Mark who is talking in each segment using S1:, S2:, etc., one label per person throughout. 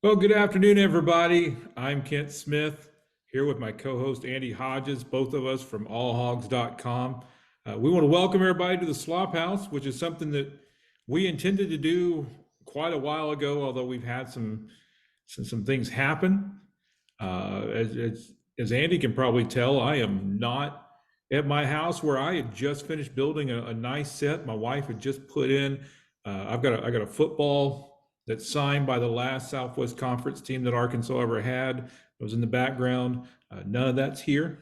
S1: Well, good afternoon, everybody. I'm Kent Smith here with my co-host Andy Hodges, both of us from allHOGS.com. We want to welcome everybody to the Slophouse, which is something that we intended to do quite a while ago, although we've had some things happen. As Andy can probably tell, I am not at my house where I had just finished building a nice set. My wife had just put in. I got a football that's signed by the last Southwest Conference team that Arkansas ever had. It was in the background. None of that's here.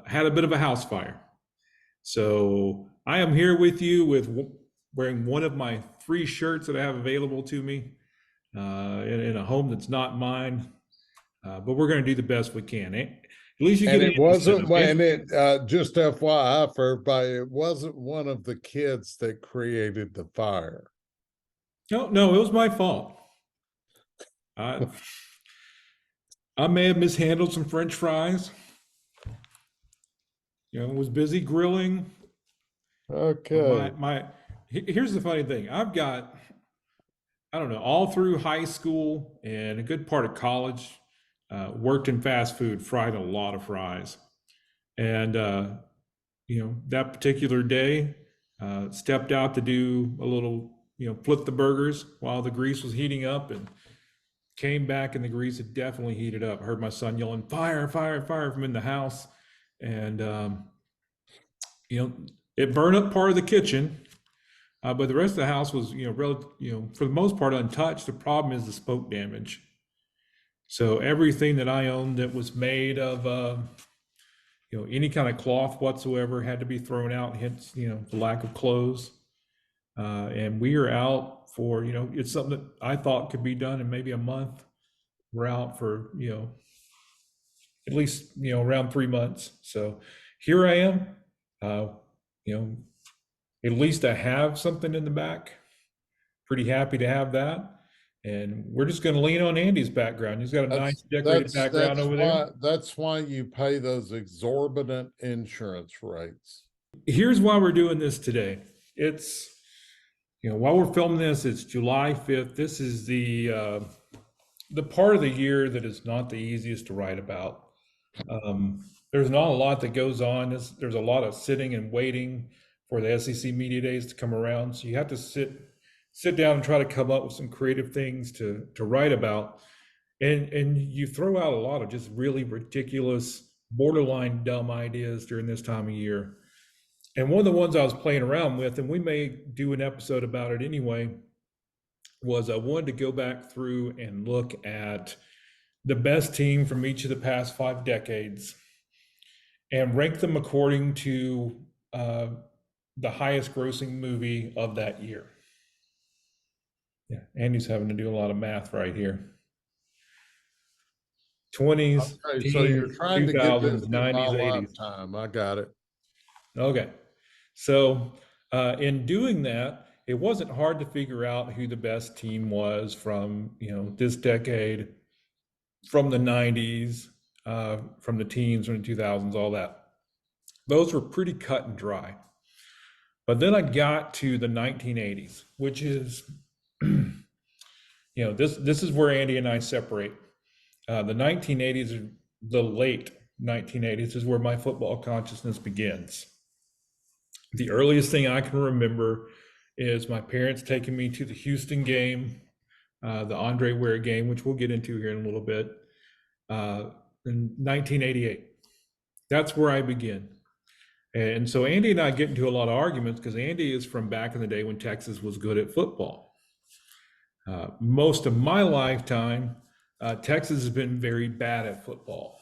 S1: Had a bit of a house fire. So I am here with you wearing one of my three shirts that I have available to me in a home that's not mine. But we're going to do the best we can. At least you
S2: And
S1: get
S2: it wasn't,
S1: okay?
S2: and it just FYI for everybody, it wasn't one of the kids that created the fire.
S1: No, it was my fault. I I may have mishandled some French fries. Was busy grilling.
S2: Okay.
S1: Here's the funny thing. I've got, I don't know, all through high school and a good part of college, worked in fast food, fried a lot of fries. And, that particular day, stepped out to do a little, flip the burgers while the grease was heating up and came back and the grease had definitely heated up. I heard my son yelling, fire, fire, fire from in the house. And, it burned up part of the kitchen. But the rest of the house was, for the most part untouched. The problem is the smoke damage. So everything that I owned that was made of, any kind of cloth whatsoever had to be thrown out, hence, the lack of clothes. And we are out for, it's something that I thought could be done in maybe a month. We're out for, at least, around 3 months. So here I am, you know, at least I have something in the back. Pretty happy to have that. And we're just going to lean on Andy's background. He's got a nice decorated background over there.
S2: That's why you pay those exorbitant insurance rates.
S1: Here's why we're doing this today. It's, while we're filming this, it's July 5th. This is the part of the year that is not the easiest to write about. There's not a lot that goes on. There's a lot of sitting and waiting for the SEC media days to come around. So you have to sit down and try to come up with some creative things to write about. And you throw out a lot of just really ridiculous, borderline dumb ideas during this time of year. And one of the ones I was playing around with, and we may do an episode about it anyway, was I wanted to go back through and look at the best team from each of the past 5 decades and rank them according to the highest grossing movie of that year. Yeah, Andy's having to do a lot of math right here. 20s,
S2: Okay, so you're trying to get this
S1: 2000s,
S2: in my
S1: 90s, 80s.
S2: lifetime. I got it.
S1: Okay. So in doing that, it wasn't hard to figure out who the best team was from, this decade, from the 90s, from the teens, from the 2000s, all that. Those were pretty cut and dry. But then I got to the 1980s, which is, this is where Andy and I separate. The 1980s, the late 1980s, is where my football consciousness begins. The earliest thing I can remember is my parents taking me to the Houston game, the Andre Ware game, which we'll get into here in a little bit, in 1988. That's where I begin. And so Andy and I get into a lot of arguments because Andy is from back in the day when Texas was good at football. Most of my lifetime, Texas has been very bad at football.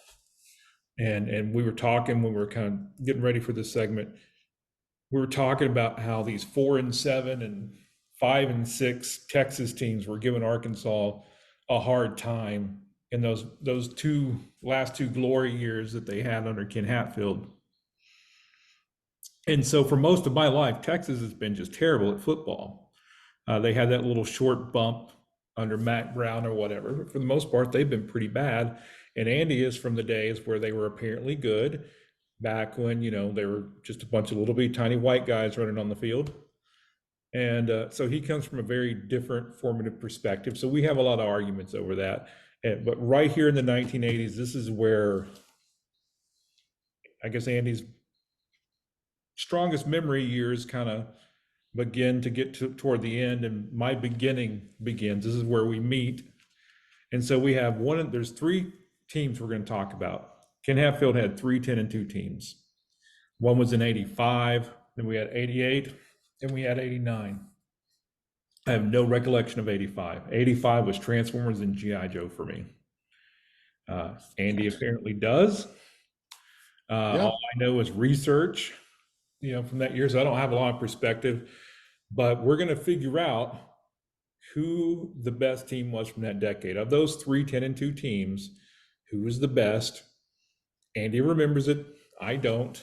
S1: And we were talking when we were kind of getting ready for this segment, we were talking about how these 4-7 and 5-6 Texas teams were giving Arkansas a hard time in those last two glory years that they had under Ken Hatfield. And so for most of my life, Texas has been just terrible at football. They had that little short bump under Matt Brown or whatever, but for the most part, they've been pretty bad. And Andy is from the days where they were apparently good, back when, they were just a bunch of little bitty tiny white guys running on the field. And so he comes from a very different formative perspective. So we have a lot of arguments over that. But right here in the 1980s, this is where I guess Andy's strongest memory years kind of begin to get toward the end, and my beginning begins. This is where we meet. And so we have there's three teams we're going to talk about. Ken Hatfield had 3-10-2 teams. One was in 85, then we had 88, and we had 89. I have no recollection of 85. 85 was Transformers and G.I. Joe for me. Andy apparently does.
S2: Yeah.
S1: All I know is research, from that year, so I don't have a lot of perspective. But we're going to figure out who the best team was from that decade. Of those 3-10-2 teams, who was the best? Andy remembers it. I don't.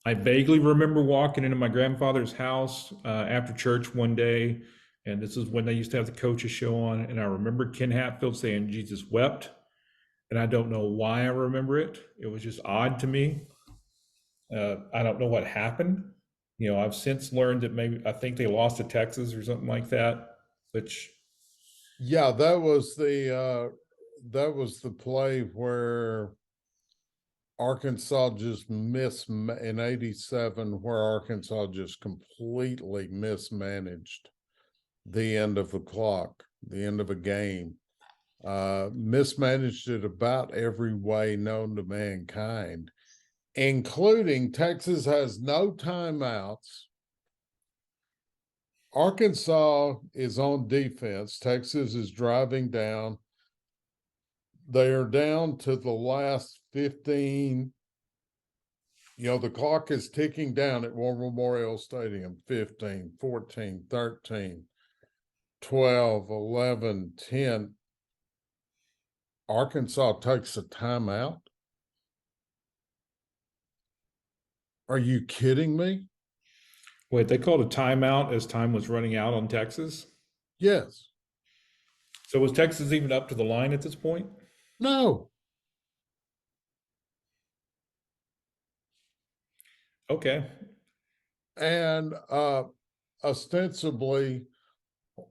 S1: I vaguely remember walking into my grandfather's house after church one day, and this is when they used to have the coaches show on, and I remember Ken Hatfield saying, "Jesus wept," and I don't know why I remember it. It was just odd to me. I don't know what happened. I've since learned that I think they lost to Texas or something like that, which.
S2: Yeah, that was the play where Arkansas just in 87, where Arkansas just completely mismanaged the end of the clock, the end of a game. Mismanaged it about every way known to mankind, including Texas has no timeouts. Arkansas is on defense. Texas is driving down. They are down to the last 15. The clock is ticking down at War Memorial Stadium. 15, 14, 13, 12, 11, 10. Arkansas takes a timeout. Are you kidding me?
S1: Wait, they called a timeout as time was running out on Texas?
S2: Yes.
S1: So was Texas even up to the line at this point?
S2: No.
S1: Okay.
S2: And ostensibly,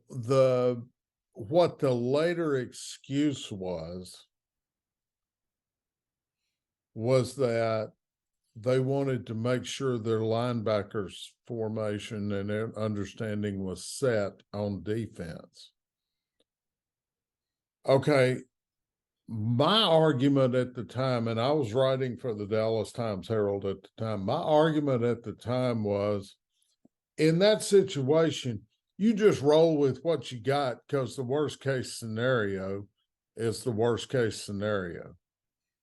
S2: what the later excuse was that they wanted to make sure their linebackers formation and their understanding was set on defense. Okay, my argument at the time, and I was writing for the Dallas Times-Herald at the time, my argument at the time was, in that situation, you just roll with what you got, because the worst case scenario is the worst case scenario.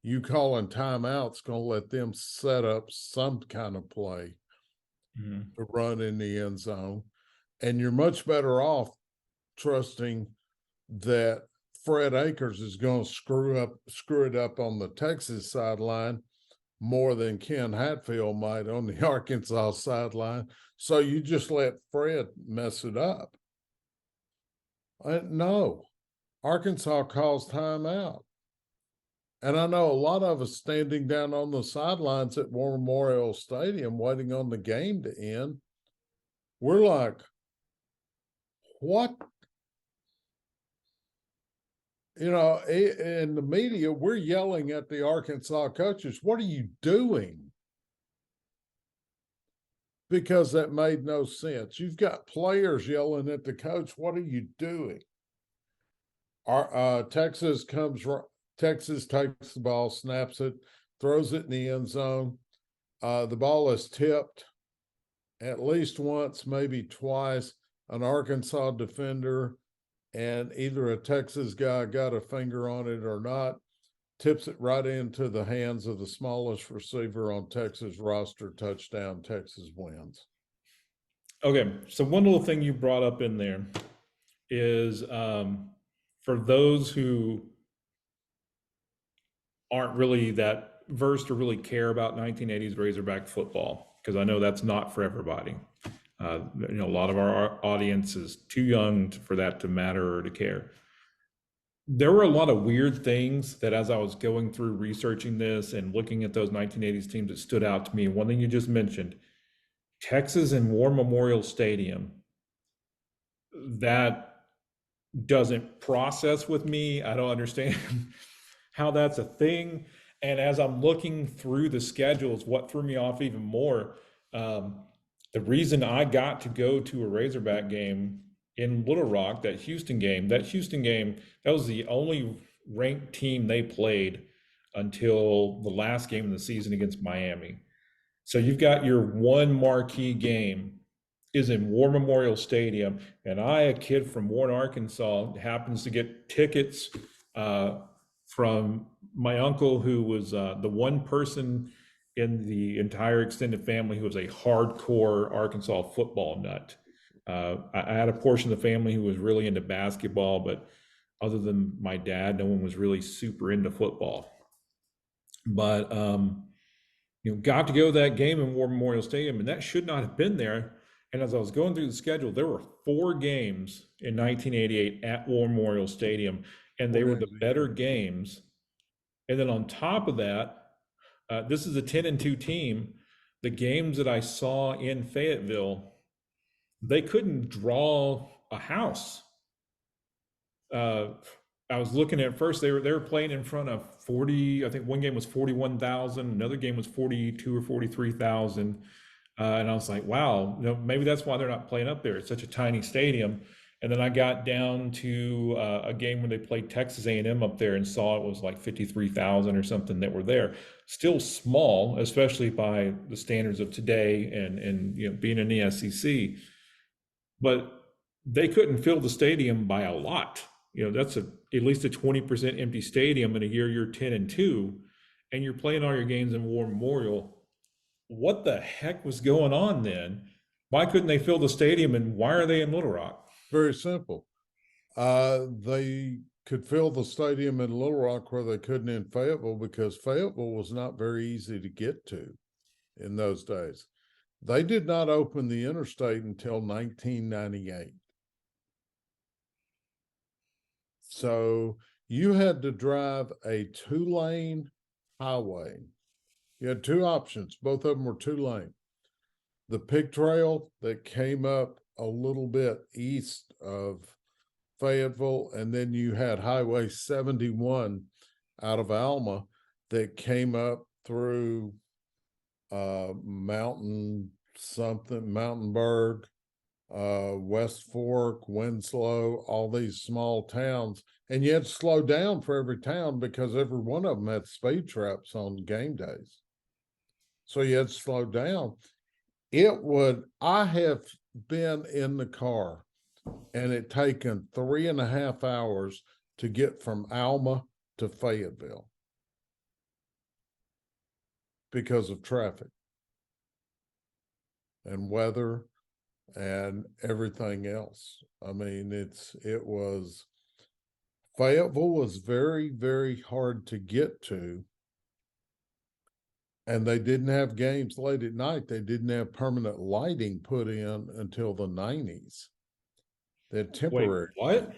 S2: You calling timeout's going to let them set up some kind of play to run in the end zone. And you're much better off trusting that Fred Akers is going to screw it up on the Texas sideline more than Ken Hatfield might on the Arkansas sideline. So you just let Fred mess it up. No, Arkansas calls timeout. And I know a lot of us standing down on the sidelines at War Memorial Stadium waiting on the game to end. We're like, what? In the media, we're yelling at the Arkansas coaches, what are you doing? Because that made no sense. You've got players yelling at the coach, what are you doing? Texas takes the ball, snaps it, throws it in the end zone. The ball is tipped at least once, maybe twice. An Arkansas defender and either a Texas guy got a finger on it or not, tips it right into the hands of the smallest receiver on Texas roster. Touchdown, Texas wins.
S1: Okay, so one little thing you brought up in there is for those who aren't really that versed or really care about 1980s Razorback football, because I know that's not for everybody. A lot of our audience is too young for that to matter or to care. There were a lot of weird things that, as I was going through researching this and looking at those 1980s teams, that stood out to me. One thing you just mentioned, Texas and War Memorial Stadium, that doesn't process with me. I don't understand how that's a thing. And as I'm looking through the schedules, what threw me off even more, um, the reason I got to go to a Razorback game in Little Rock, that Houston game, that was the only ranked team they played until the last game of the season against Miami. So you've got your one marquee game is in War Memorial Stadium, and I, a kid from Warren, Arkansas, happens to get tickets from my uncle, who was the one person in the entire extended family who was a hardcore Arkansas football nut. I had a portion of the family who was really into basketball, but other than my dad, no one was really super into football. But got to go to that game in War Memorial Stadium, and that should not have been there. And as I was going through the schedule, there were 4 games in 1988 at War Memorial Stadium, and they were the better games. And then on top of that, this is a 10-2 team. The games that I saw in Fayetteville, they couldn't draw a house. I was looking at first, they were playing in front of 40, I think one game was 41,000, another game was 42 or 43,000. And I was like, wow, maybe that's why they're not playing up there. It's such a tiny stadium. And then I got down to a game where they played Texas A&M up there and saw it was like 53,000 or something that were there. Still small, especially by the standards of today and being in the SEC. But they couldn't fill the stadium by a lot. That's at least a 20% empty stadium in a year you're 10-2, and you're playing all your games in War Memorial. What the heck was going on then? Why couldn't they fill the stadium, and why are they in Little Rock?
S2: Very simple. They could fill the stadium in Little Rock where they couldn't in Fayetteville, because Fayetteville was not very easy to get to in those days. They did not open the interstate until 1998. So you had to drive a 2-lane highway. You had 2 options. Both of them were 2-lane. The pig trail that came up a little bit east of Fayetteville, and then you had Highway 71 out of Alma that came up through Mountainburg, West Fork, Winslow, all these small towns. And you had to slow down for every town because every one of them had speed traps on game days. So you had to slow down. I have been in the car and it taken 3.5 hours to get from Alma to Fayetteville because of traffic and weather and everything else. I mean, Fayetteville was very, very hard to get to. And they didn't have games late at night. They didn't have permanent lighting put in until the 90s. They had temporary.
S1: Wait, what?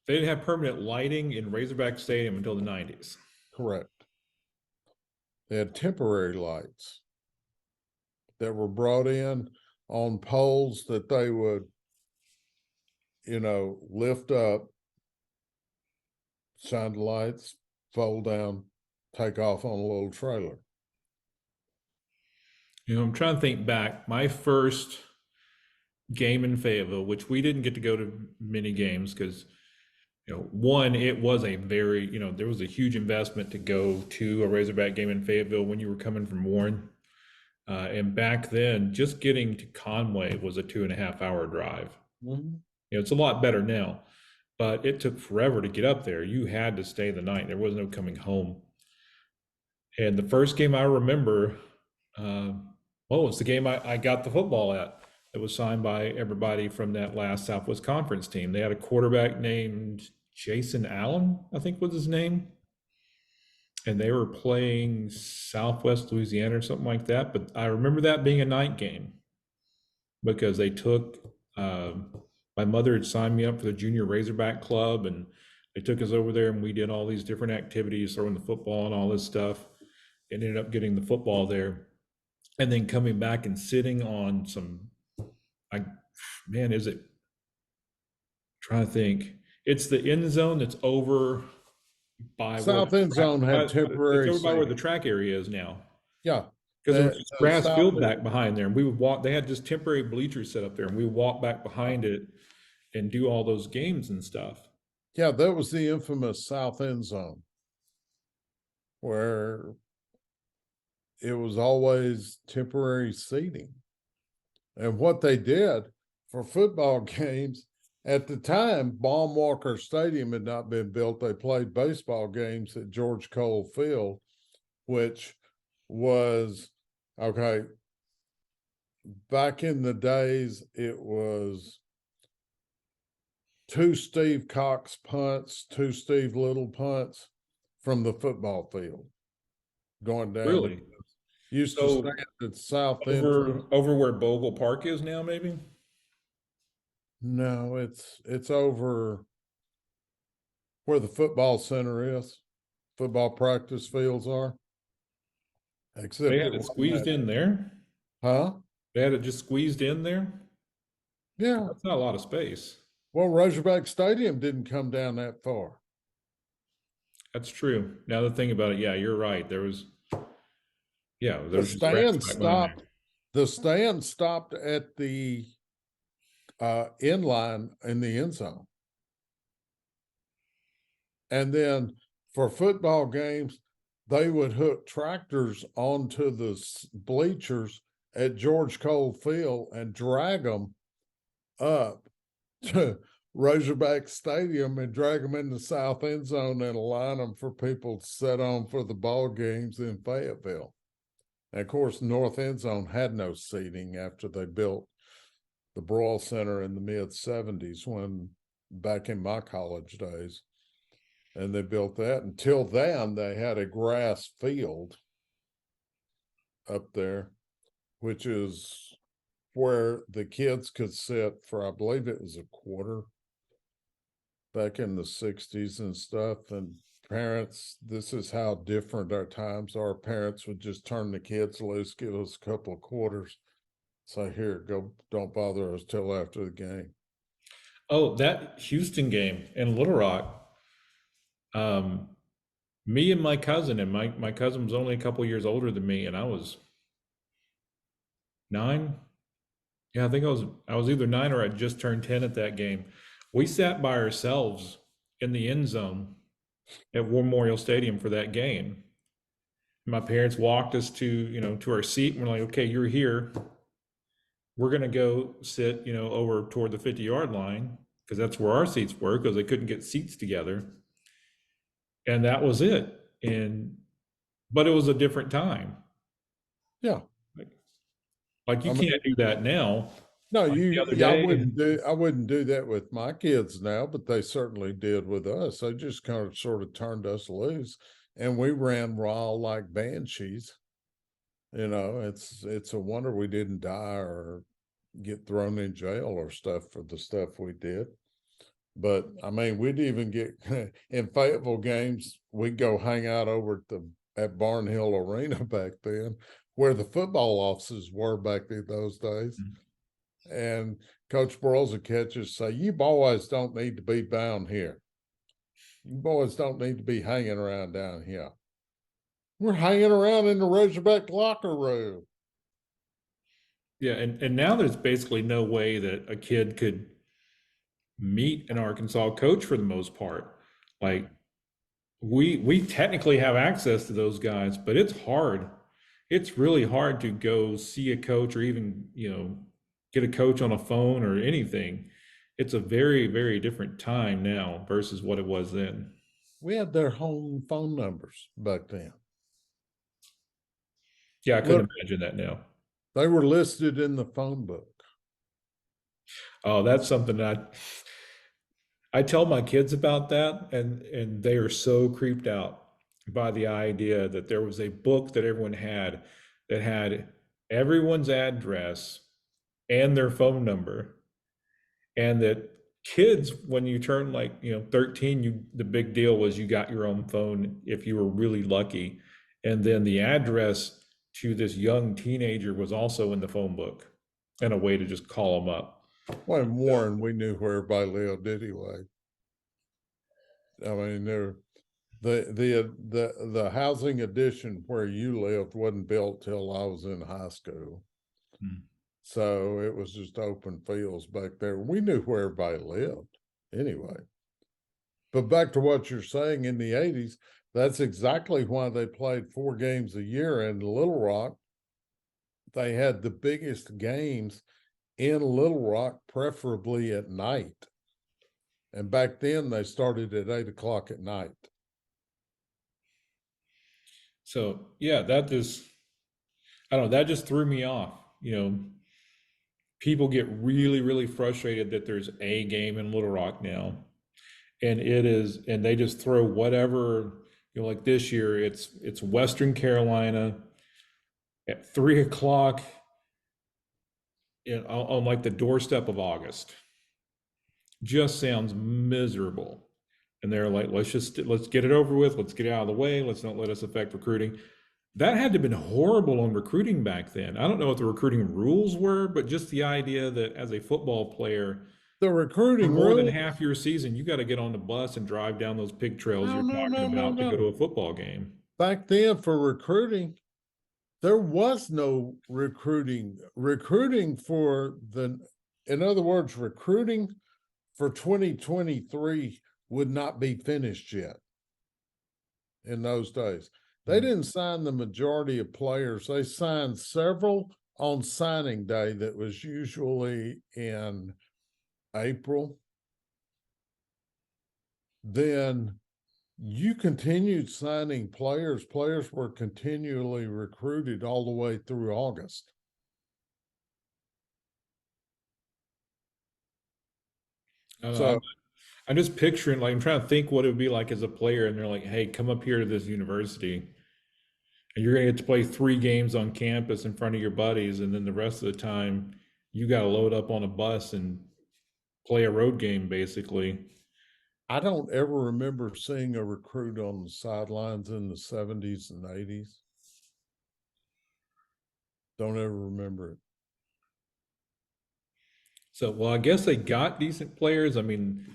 S1: They didn't have permanent lighting in Razorback Stadium until the 90s.
S2: Correct. They had temporary lights that were brought in on poles that they would, lift up, shine the lights, fold down, take off on a little trailer.
S1: I'm trying to think back. My first game in Fayetteville, which we didn't get to go to many games because, one, it was a very, there was a huge investment to go to a Razorback game in Fayetteville when you were coming from Warren. And back then, just getting to Conway was a 2.5-hour drive.
S2: Mm-hmm.
S1: It's a lot better now, but it took forever to get up there. You had to stay the night. There was no coming home. And the first game I remember, it's the game I got the football at. It was signed by everybody from that last Southwest Conference team. They had a quarterback named Jason Allen, I think was his name. And they were playing Southwest Louisiana or something like that. But I remember that being a night game because they took, my mother had signed me up for the Junior Razorback Club, and they took us over there and we did all these different activities, throwing the football and all this stuff, and ended up getting the football there. and then coming back and sitting on some, I, man, is it, trying to think. It's the end zone that's over by where
S2: South end zone had
S1: it's
S2: temporary
S1: over by where the
S2: seating.
S1: track area is now.
S2: Yeah,
S1: Because there was
S2: the
S1: just grass
S2: south
S1: field
S2: end.
S1: back behind there, and we would walk. They had just temporary bleachers set up there, and we would walk back behind it and do all those games and stuff.
S2: Yeah, that was the infamous south end zone where it was always temporary seating. And what they did for football games at the time, Baum Walker Stadium had not been built. They played baseball games at George Cole Field, which was okay. Back in the days, it was two Steve Cox punts, two Steve Little punts from the football field going down.
S1: Really?
S2: Used to stand
S1: So
S2: at the south end.
S1: over where Bogle Park is now, maybe?
S2: No, it's over where the football center is, football practice fields are.
S1: They
S2: Except
S1: had
S2: it
S1: it
S2: wasn't
S1: squeezed
S2: that.
S1: in there.
S2: Huh?
S1: They had it just squeezed in there.
S2: Yeah.
S1: That's not a lot of space.
S2: Well, Razorback Stadium didn't come down that far.
S1: That's true. Now the thing about it, yeah, you're right. Yeah, there
S2: The
S1: was just grass
S2: stand
S1: back behind there.
S2: stopped. The stand stopped at the end line in the end zone. And then for football games, they would hook tractors onto the bleachers at George Cole Field and drag them up to Razorback Stadium and drag them in the south end zone and align them for people to sit on for the ball games in Fayetteville. And of course, north end zone had no seating after they built the Broyle Center in the mid 70s when back in my college days. And they built that. Until then, they had a grass field up there, which is where the kids could sit for, I believe it was a quarter back in the 60s and stuff. And parents, this is how different our times are. Parents would just turn the kids loose, give us a couple of quarters, say, here, go, don't bother us till after the game.
S1: Oh, that Houston game in Little Rock. Um, Me and my cousin, and my cousin was only a couple years older than me, and I was 9. Yeah, I was either 9 or I just turned 10 at that game. We sat by ourselves in the end zone at War Memorial Stadium for that game. My parents walked us to our seat, and we're like, okay, you're here. We're gonna go sit, over toward the 50-yard line because that's where our seats were because they couldn't get seats together. And that was it. But it was a different time.
S2: Yeah.
S1: Like you
S2: I mean,
S1: can't do that now.
S2: no,
S1: Like the other
S2: I
S1: day,
S2: wouldn't do that with my kids now, but they certainly did with us. They just kind of sort of turned us loose and we ran wild like banshees. It's a wonder we didn't die or get thrown in jail or stuff for the stuff we did. But I mean, we'd even get in Fayetteville games, we'd go hang out over at Barnhill Arena back then, where the football offices were back in those days. And Coach Broyles would catch us, say, you boys don't need to be down here. You boys don't need to be hanging around down here. We're hanging around in the Razorback locker room.
S1: yeah, and now there's basically no way that a kid could meet an Arkansas coach for the most part. Like we technically have access to those guys, but it's hard. It's really hard to go see a coach or even, get a coach on a phone or anything. It's a very, very different time now versus what it was then.
S2: We had their home phone numbers back then.
S1: Yeah, I
S2: Look,
S1: couldn't imagine that now.
S2: they were listed in the phone book.
S1: Oh, that's something that I tell my kids about that, and they are so creeped out by the idea that there was a book that everyone had that had everyone's address and their phone number, and that kids, when you turn like 13, the big deal was you got your own phone if you were really lucky, and then the address to this young teenager was also in the phone book and a way to just call them up.
S2: Well, in Warren, we knew where everybody lived anyway. I mean, the housing addition where you lived wasn't built till I was in high school.
S1: Hmm.
S2: So it was just open fields back there. We knew where everybody lived anyway. But back to what you're saying, in the 80s, that's exactly why they played 4 games a year in Little Rock. They had the biggest games in Little Rock, preferably at night. And back then they started at 8 o'clock at night.
S1: So yeah, that just, I don't know, that just threw me off. People get really, really frustrated that there's a game in Little Rock now. And they just throw whatever, like this year, it's Western Carolina at 3 o'clock on like the doorstep of August. Just sounds miserable. And they're like, let's get it over with. Let's get it out of the way. Let's not let us affect recruiting. That had to have been horrible on recruiting back then. I don't know what the recruiting rules were, but just the idea that as a football player,
S2: The
S1: for
S2: recruiting
S1: more than
S2: rules,
S1: half your season, you got to get on the bus and drive down those pig trails
S2: no,
S1: you're
S2: no,
S1: talking
S2: no, no,
S1: about to go to
S2: no.
S1: a football game.
S2: Back then for recruiting, there was no recruiting. Recruiting in other words, recruiting for 2023 would not be finished yet in those days. They didn't sign the majority of players. They signed several on signing day that was usually in April. Then you continued signing players. Players were continually recruited all the way through August. So
S1: I'm just picturing, like, I'm trying to think what it would be like as a player, and they're like, hey, come up here to this university, and you're going to get to play 3 games on campus in front of your buddies, and then the rest of the time, you got to load up on a bus and play a road game, basically.
S2: I don't ever remember seeing a recruit on the sidelines in the 70s and 80s. Don't ever remember it.
S1: So, well, I guess they got decent players. I mean,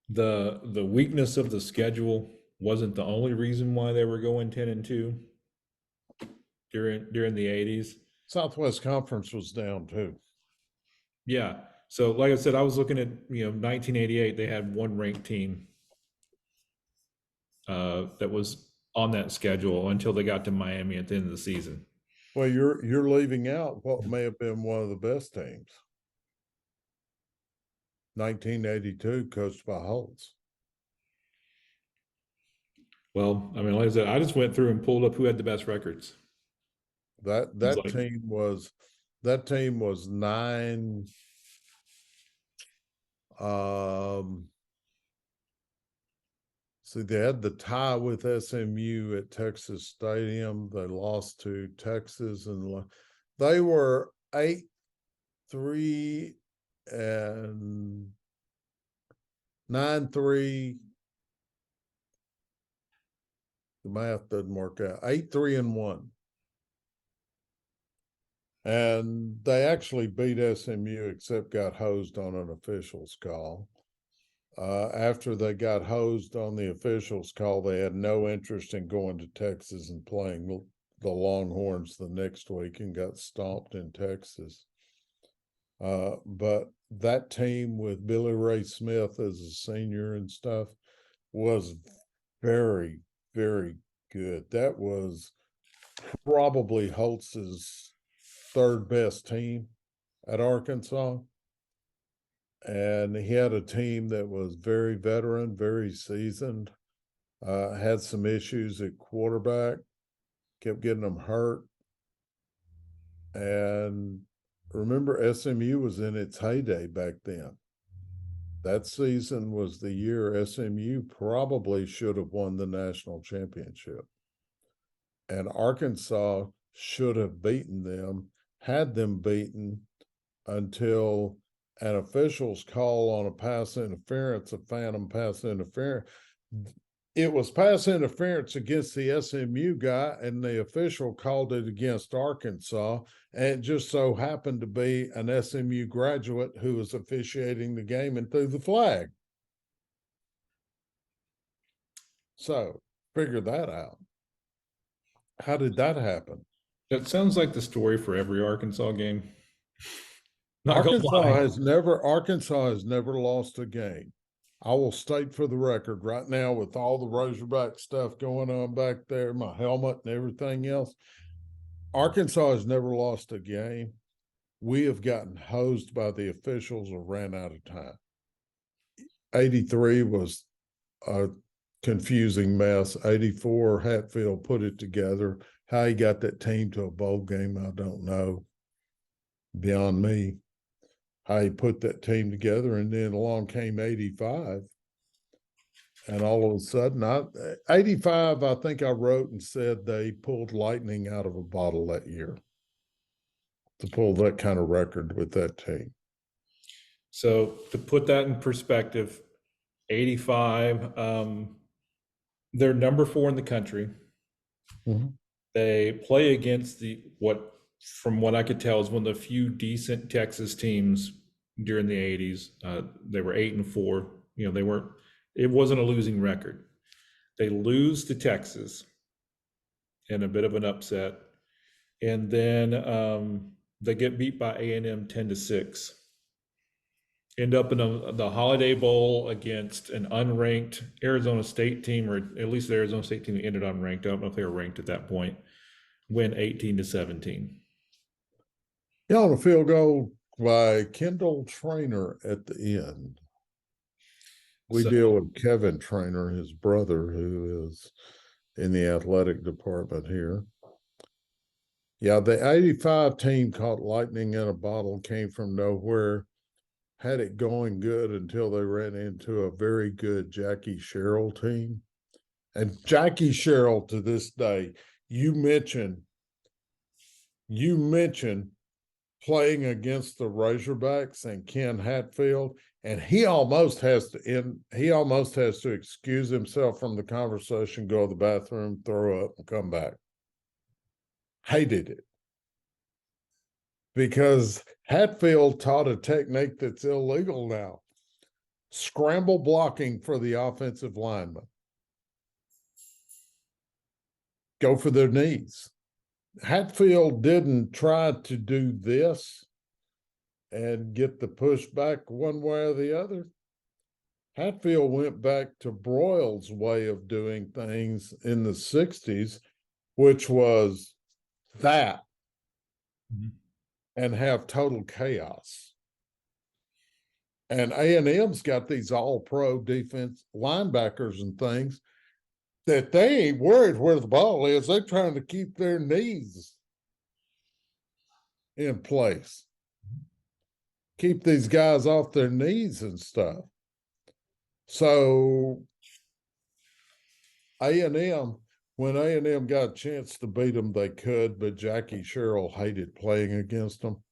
S1: the weakness of the schedule wasn't the only reason why they were going 10-2 during the 80s.
S2: Southwest Conference was down too.
S1: Yeah. So, like I said, I was looking at 1988. They had one ranked team that was on that schedule until they got to Miami at the end of the season.
S2: Well, you're leaving out what may have been one of the best teams. 1982, coached by Holtz.
S1: Well, I mean, like I said, I just went through and pulled up who had the best records.
S2: That
S1: Like,
S2: team was 9. See, they had the tie with SMU at Texas Stadium. They lost to Texas, and they were 8-3 and 9-3. The math doesn't work out. 8-3-1. And they actually beat SMU, except got hosed on an official's call. After they got hosed on the official's call, they had no interest in going to Texas and playing the Longhorns the next week and got stomped in Texas. But that team with Billy Ray Smith as a senior and stuff was very, very good. That was probably Holtz's third best team at Arkansas. And he had a team that was very veteran, very seasoned, had some issues at quarterback, kept getting them hurt. And remember, SMU was in its heyday back then. That season was the year SMU probably should have won the national championship. And Arkansas should have beaten them, had them beaten until an official's call on a pass interference, a phantom pass interference. it was pass interference against the SMU guy, and the official called it against Arkansas. And it just so happened to be an SMU graduate who was officiating the game and threw the flag. So figure that out. How did that happen?
S1: That sounds like the story for every Arkansas game. Not gonna
S2: Arkansas has never lost a game. I will state for the record right now, with all the Razorback stuff going on back there, my helmet and everything else, Arkansas has never lost a game. We have gotten hosed by the officials or ran out of time. 83 was a confusing mess. 84, Hatfield put it together. How he got that team to a bowl game, I don't know. Beyond me. How he put that team together, and then along came 85. And all of a sudden, 85, I think I wrote and said they pulled lightning out of a bottle that year to pull that kind of record with that team.
S1: So to put that in perspective, 85, they're number 4 in the country.
S2: Mm-hmm.
S1: They play against from what I could tell, is one of the few decent Texas teams during the 80s. They were 8-4. It wasn't a losing record. They lose to Texas in a bit of an upset. And then they get beat by A&M 10-6. End up in the Holiday Bowl against an unranked Arizona State team, or at least the Arizona State team ended unranked. I don't know if they were ranked at that point. Win 18-17.
S2: Yeah, on a field goal by Kendall Trainer at the end. We deal with Kevin Trainer, his brother, who is in the athletic department here. Yeah, the 85 team caught lightning in a bottle, came from nowhere, had it going good until they ran into a very good Jackie Sherrill team. And Jackie Sherrill, to this day, you mentioned playing against the Razorbacks and Ken Hatfield, and he almost has to excuse himself from the conversation, go to the bathroom, throw up, and come back. Hated it. Because Hatfield taught a technique that's illegal now. Scramble blocking for the offensive lineman. Go for their knees. Hatfield didn't try to do this and get the pushback one way or the other. Hatfield went back to Broyles' way of doing things in the 60s, which was that and have total chaos. And A&M's got these all-pro defense linebackers and things that they ain't worried where the ball is. They're trying to keep their knees in place. Keep these guys off their knees and stuff. So A&M, when A&M got a chance to beat them, they could, but Jackie Sherrill hated playing against them.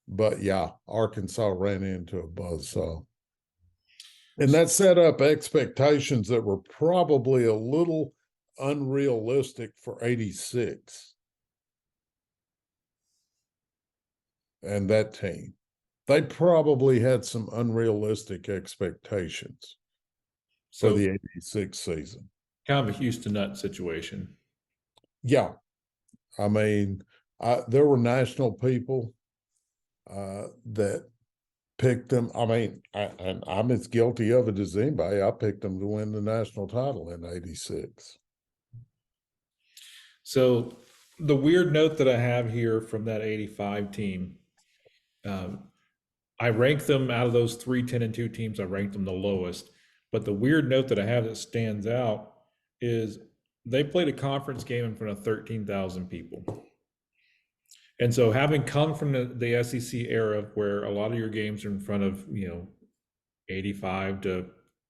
S2: But yeah, Arkansas ran into a buzzsaw. And that set up expectations that were probably a little unrealistic for 86. And that team. They probably had some unrealistic expectations for the 86 season.
S1: Kind of a Houston Nut situation.
S2: Yeah. I mean, there were national people that picked them. I mean, and I'm as guilty of it as anybody. I picked them to win the national title in 86.
S1: So the weird note that I have here from that 85 team, I ranked them out of those 3 10-2 teams, I ranked them the lowest. But the weird note that I have that stands out is they played a conference game in front of 13,000 people. And so having come from the SEC era where a lot of your games are in front of, 85 to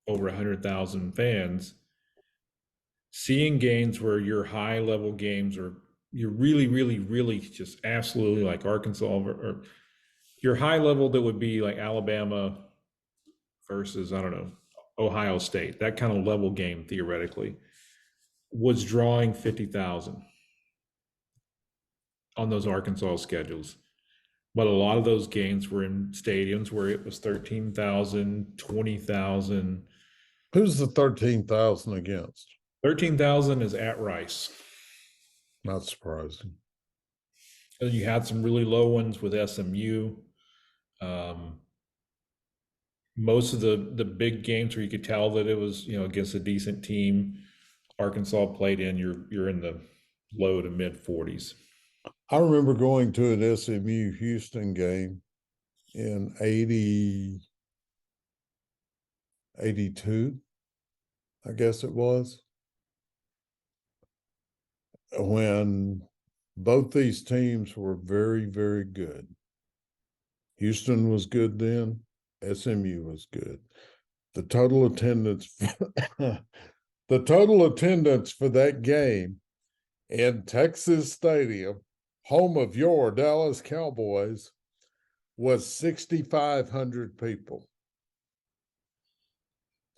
S1: over 100,000 fans, seeing games where your high level games are, you're really, really, really just absolutely like Arkansas, or your high level that would be like Alabama versus, I don't know, Ohio State, that kind of level game theoretically, was drawing 50,000 on those Arkansas schedules. But a lot of those games were in stadiums where it was 13,000, 20,000.
S2: Who's the 13,000 against?
S1: 13,000 is at Rice.
S2: Not surprising.
S1: And you had some really low ones with SMU. Um, most of the big games where you could tell that it was, you know, against a decent team, Arkansas played in, you're in the low to mid 40s.
S2: I remember going to an SMU Houston game in 82, I guess it was, when both these teams were very, very good. Houston was good then, SMU was good. The total attendance the total attendance for that game in Texas Stadium, home of your Dallas Cowboys, was 6,500 people,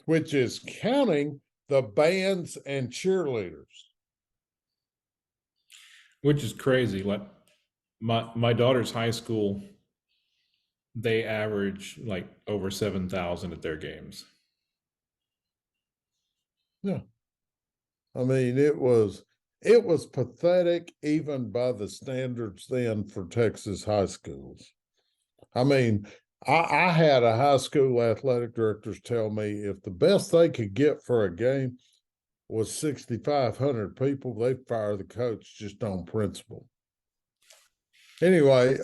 S2: which is counting the bands and cheerleaders.
S1: Which is crazy. Like my daughter's high school, they average like over 7,000 at their games.
S2: Yeah. I mean, it was pathetic even by the standards then for Texas high schools. I mean, I had a high school athletic directors tell me if the best they could get for a game was 6,500 people, they'd fire the coach just on principle. Anyway,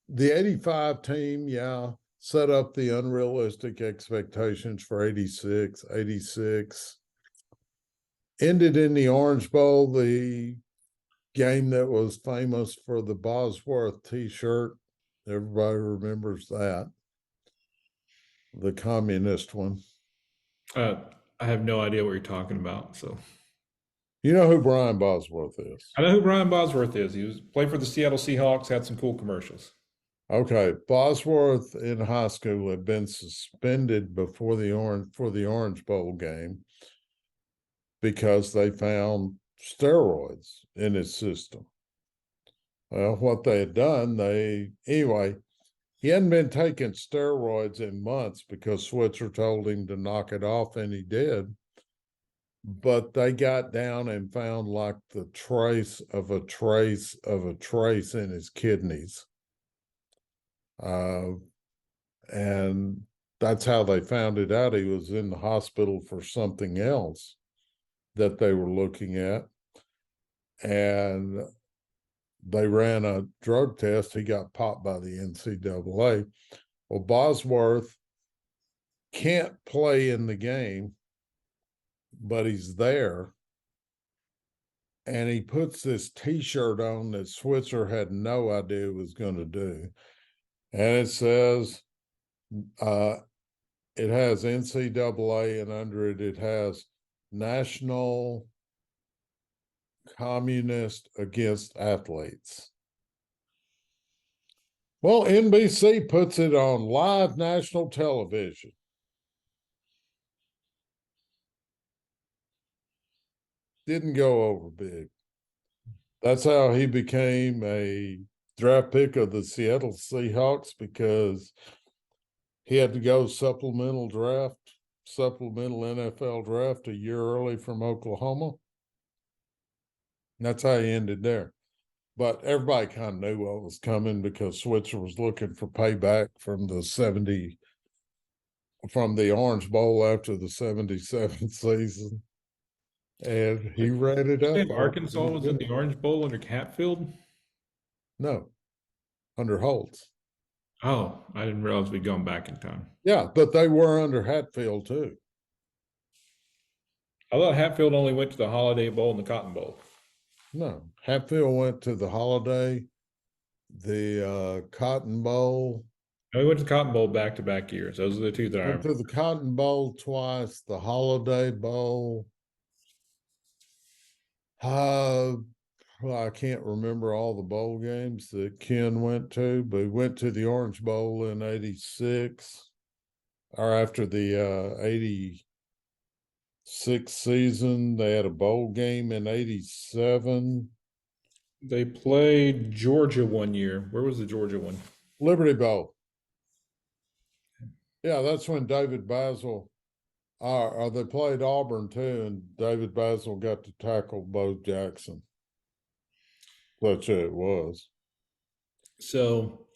S2: the 85 team, yeah, set up the unrealistic expectations for 86, 86. Ended in the Orange Bowl, the game that was famous for the Bosworth t-shirt. Everybody remembers that. The communist one.
S1: Uh, I have no idea what you're talking about. So
S2: You know who Brian Bosworth is?
S1: I know who Brian Bosworth is. He was played for the Seattle Seahawks, had some cool commercials.
S2: Okay, Bosworth in high school had been suspended before the Orange Bowl game because they found steroids in his system. Well, what they had done, anyway, he hadn't been taking steroids in months because Switzer told him to knock it off, and he did. But they got down and found like the trace of a trace of a trace in his kidneys. And that's how they found it out. He was in the hospital for something else that they were looking at. And they ran a drug test. He got popped by the NCAA. Well, Bosworth can't play in the game, but he's there. And he puts this t-shirt on that Switzer had no idea was going to do. And it says, it has NCAA, and under it, it has National Communist Against Athletes. Well, NBC puts it on live national television. Didn't go over big. That's how he became a draft pick of the Seattle Seahawks, because he had to go supplemental NFL draft a year early from Oklahoma. That's how he ended there. But everybody kind of knew what was coming because Switzer was looking for payback from the Orange Bowl after the 77 season. And he ran it up.
S1: If Arkansas was in the Orange Bowl under Hatfield?
S2: No, under Holtz.
S1: Oh, I didn't realize we'd gone back in time.
S2: Yeah, but they were under Hatfield too.
S1: I thought Hatfield only went to the Holiday Bowl and the Cotton Bowl.
S2: No, Hatfield went to the Holiday, the Cotton Bowl.
S1: No, we went to the Cotton Bowl back-to-back years. Those are the two that I
S2: Went to the Cotton Bowl twice, the Holiday Bowl. Well, I can't remember all the bowl games that Ken went to, but he went to the Orange Bowl in 86. or after the 86 season. They had a bowl game in 87.
S1: They played Georgia one year. Where was the Georgia one?
S2: Liberty Bowl. Yeah, that's when David Basil, they played Auburn too, and David Basil got to tackle Bo Jackson. That's who it was.
S1: So,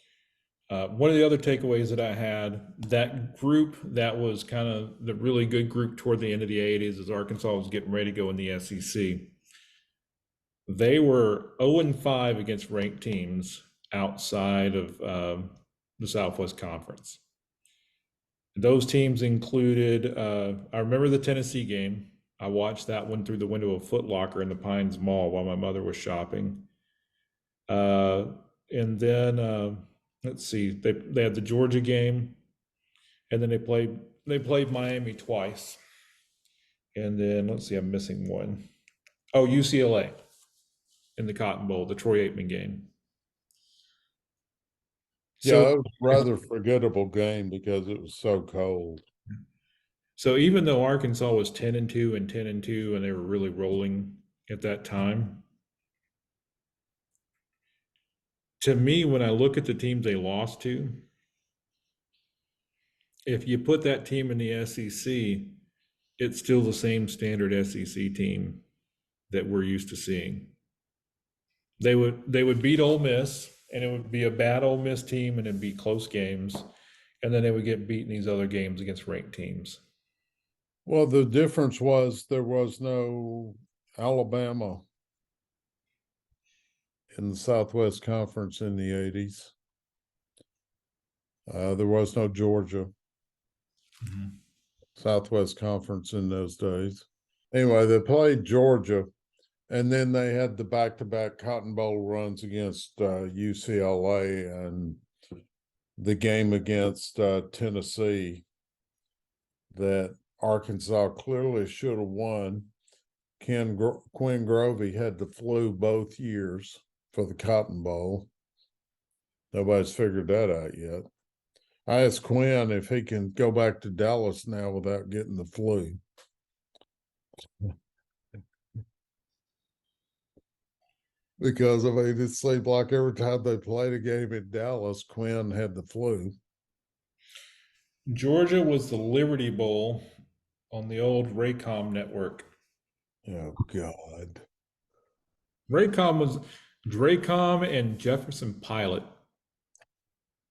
S1: one of the other takeaways that I had, that group that was kind of the really good group toward the end of the 80s as Arkansas was getting ready to go in the SEC. They were 0-5 against ranked teams outside of the Southwest Conference. Those teams included, I remember the Tennessee game. I watched that one through the window of Foot Locker in the Pines Mall while my mother was shopping. Uh, and then let's see, they had the Georgia game, and then they played Miami twice. And then let's see, I'm missing one. Oh, UCLA in the Cotton Bowl, the Troy Aikman game.
S2: Yeah,
S1: So
S2: that was a rather forgettable game because it was so cold.
S1: so even though Arkansas was 10-2 and 10-2 and they were really rolling at that time, to me, when I look at the teams they lost to, if you put that team in the SEC, it's still the same standard SEC team that we're used to seeing. They would beat Ole Miss, and it would be a bad Ole Miss team, and it'd be close games, and then they would get beat in these other games against ranked teams.
S2: Well, the difference was there was no Alabama in the Southwest Conference in the 80s. There was no Georgia Southwest Conference in those days. Anyway, they played Georgia, and then they had the back-to-back Cotton Bowl runs against UCLA and the game against Tennessee that Arkansas clearly should have won. Quinn Grovey had the flu both years for the Cotton Bowl. Nobody's figured that out yet. I asked Quinn if he can go back to Dallas now without getting the flu. Because I mean, it seemed like every time they played a game in Dallas, Quinn had the flu.
S1: Georgia was the Liberty Bowl on the old Raycom network.
S2: Oh God.
S1: Raycom was Raycom and Jefferson Pilot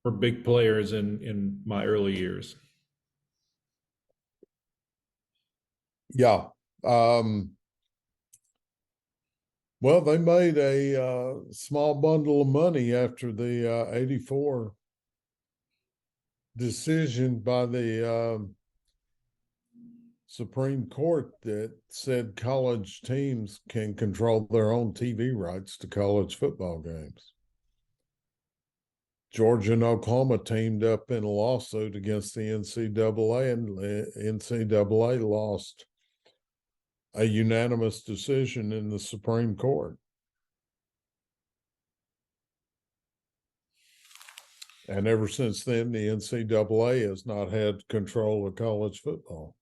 S1: were big players in my early years.
S2: Yeah. Well, they made a small bundle of money after the 84 decision by the Supreme Court that said college teams can control their own TV rights to college football games. Georgia and Oklahoma teamed up in a lawsuit against the NCAA, and the NCAA lost a unanimous decision in the Supreme Court. And ever since then, the NCAA has not had control of college football.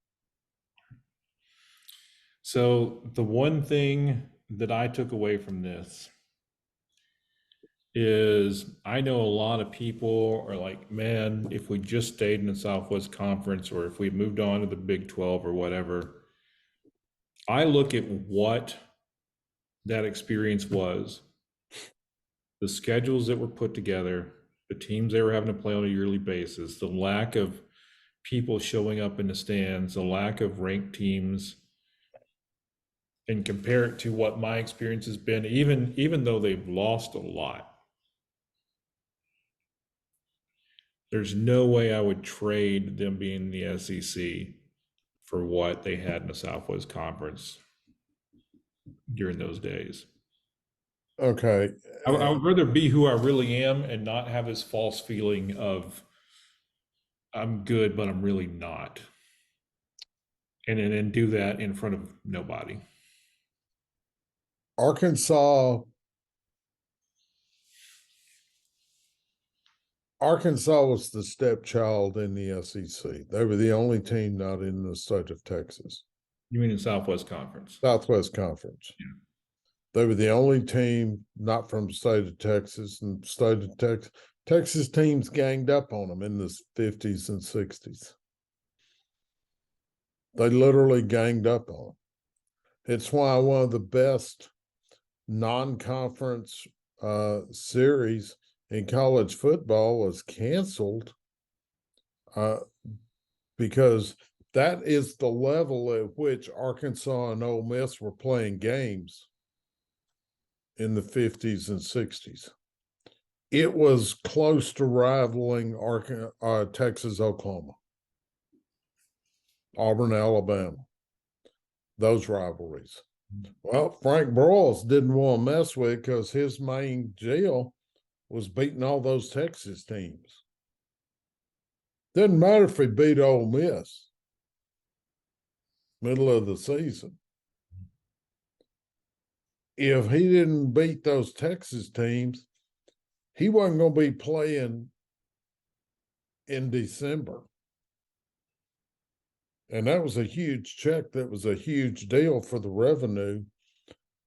S1: So the one thing that I took away from this is I know a lot of people are like, man, if we just stayed in the Southwest Conference or if we moved on to the Big 12 or whatever. I look at what that experience was, the schedules that were put together, the teams they were having to play on a yearly basis, the lack of people showing up in the stands, the lack of ranked teams, and compare it to what my experience has been, even though they've lost a lot. There's no way I would trade them being in the SEC for what they had in the Southwest Conference during those days.
S2: Okay.
S1: I would rather be who I really am and not have this false feeling of I'm good, but I'm really not. And then do that in front of nobody.
S2: Arkansas Arkansas was the stepchild in the SEC. They were the only team not in the state of Texas.
S1: You mean in Southwest Conference?
S2: Southwest Conference.
S1: Yeah.
S2: They were the only team not from the state of Texas, and the state of Texas teams ganged up on them in the 50s and 60s. They literally ganged up on them. It's why one of the best non-conference series in college football was canceled because that is the level at which Arkansas and Ole Miss were playing games in the 50s and 60s. It was close to rivaling Texas, Oklahoma, Auburn, Alabama, those rivalries. Well, Frank Broyles didn't want to mess with it because his main deal was beating all those Texas teams. Didn't matter if he beat Ole Miss middle of the season. If he didn't beat those Texas teams, he wasn't going to be playing in December. And that was a huge check. That was a huge deal for the revenue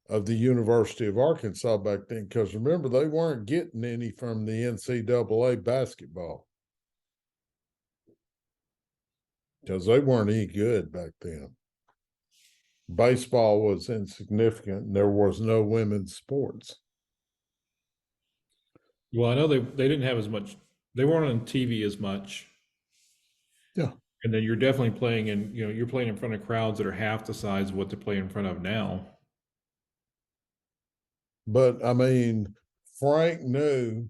S2: of the University of Arkansas back then. Because remember, they weren't getting any from the NCAA basketball. Because they weren't any good back then. Baseball was insignificant, and there was no women's sports.
S1: Well, I know they didn't have as much. They weren't on TV as much.
S2: Yeah.
S1: And then you're definitely playing in, you're playing in front of crowds that are half the size of what they're playing in front of now.
S2: But I mean, Frank knew,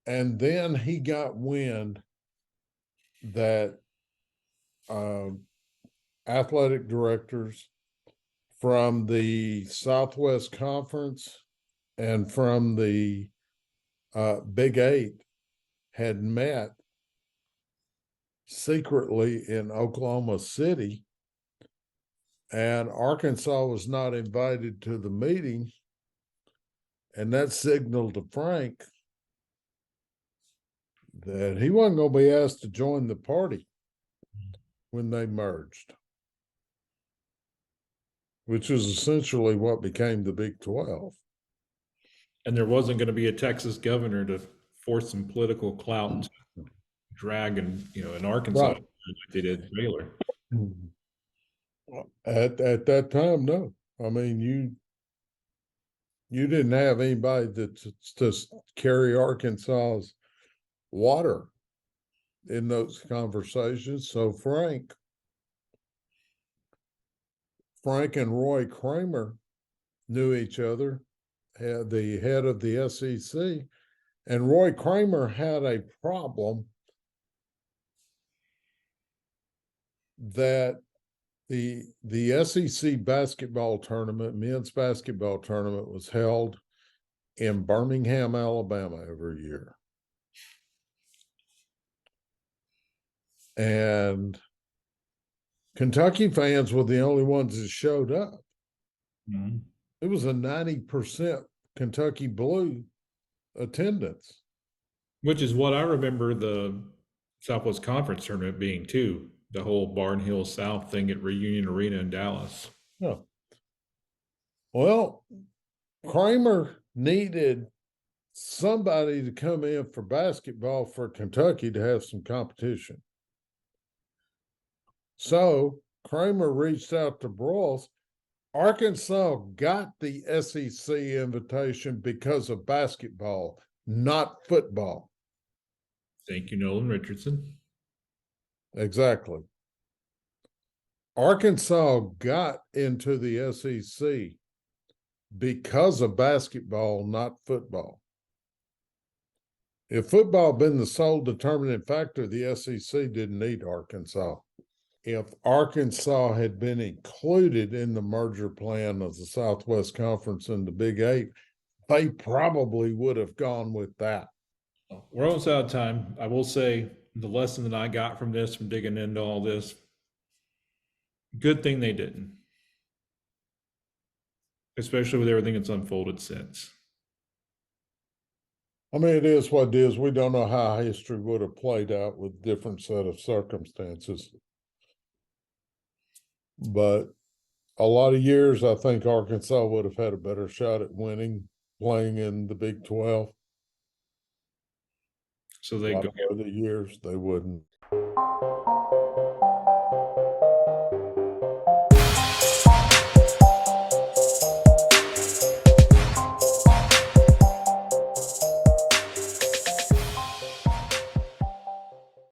S2: and then he got wind that athletic directors from the Southwest Conference and from the Big Eight had met secretly in Oklahoma City, and Arkansas was not invited to the meeting. And that signaled to Frank that he wasn't going to be asked to join the party when they merged, which is essentially what became the Big 12.
S1: And there wasn't going to be a Texas governor to force some political clout to drag in Arkansas
S2: Right.
S1: like they did Baylor.
S2: At that time, no. I mean, you didn't have anybody to carry Arkansas's water in those conversations. So Frank and Roy Kramer knew each other, had the head of the SEC, and Roy Kramer had a problem that the SEC basketball tournament, men's basketball tournament, was held in Birmingham, Alabama every year. And Kentucky fans were the only ones that showed up.
S1: Mm-hmm.
S2: It was a 90% Kentucky Blue attendance.
S1: Which is what I remember the Southwest Conference tournament being too. The whole Barnhill South thing at Reunion Arena in Dallas.
S2: Yeah. Well, Kramer needed somebody to come in for basketball for Kentucky to have some competition. So Kramer reached out to Broyles. Arkansas got the SEC invitation because of basketball, not football.
S1: Thank you, Nolan Richardson.
S2: Exactly. Arkansas got into the SEC because of basketball, not football. If football had been the sole determining factor, the SEC didn't need Arkansas. If Arkansas had been included in the merger plan of the Southwest Conference and the Big Eight, they probably would have gone with that.
S1: We're almost out of time. I will say the lesson that I got from this, from digging into all this, good thing they didn't, especially with everything that's unfolded since.
S2: I mean, it is what it is. We don't know how history would have played out with different set of circumstances. But a lot of years, I think Arkansas would have had a better shot at winning playing in the Big 12.
S1: So
S2: A
S1: they
S2: lot
S1: go.
S2: of other years, they wouldn't.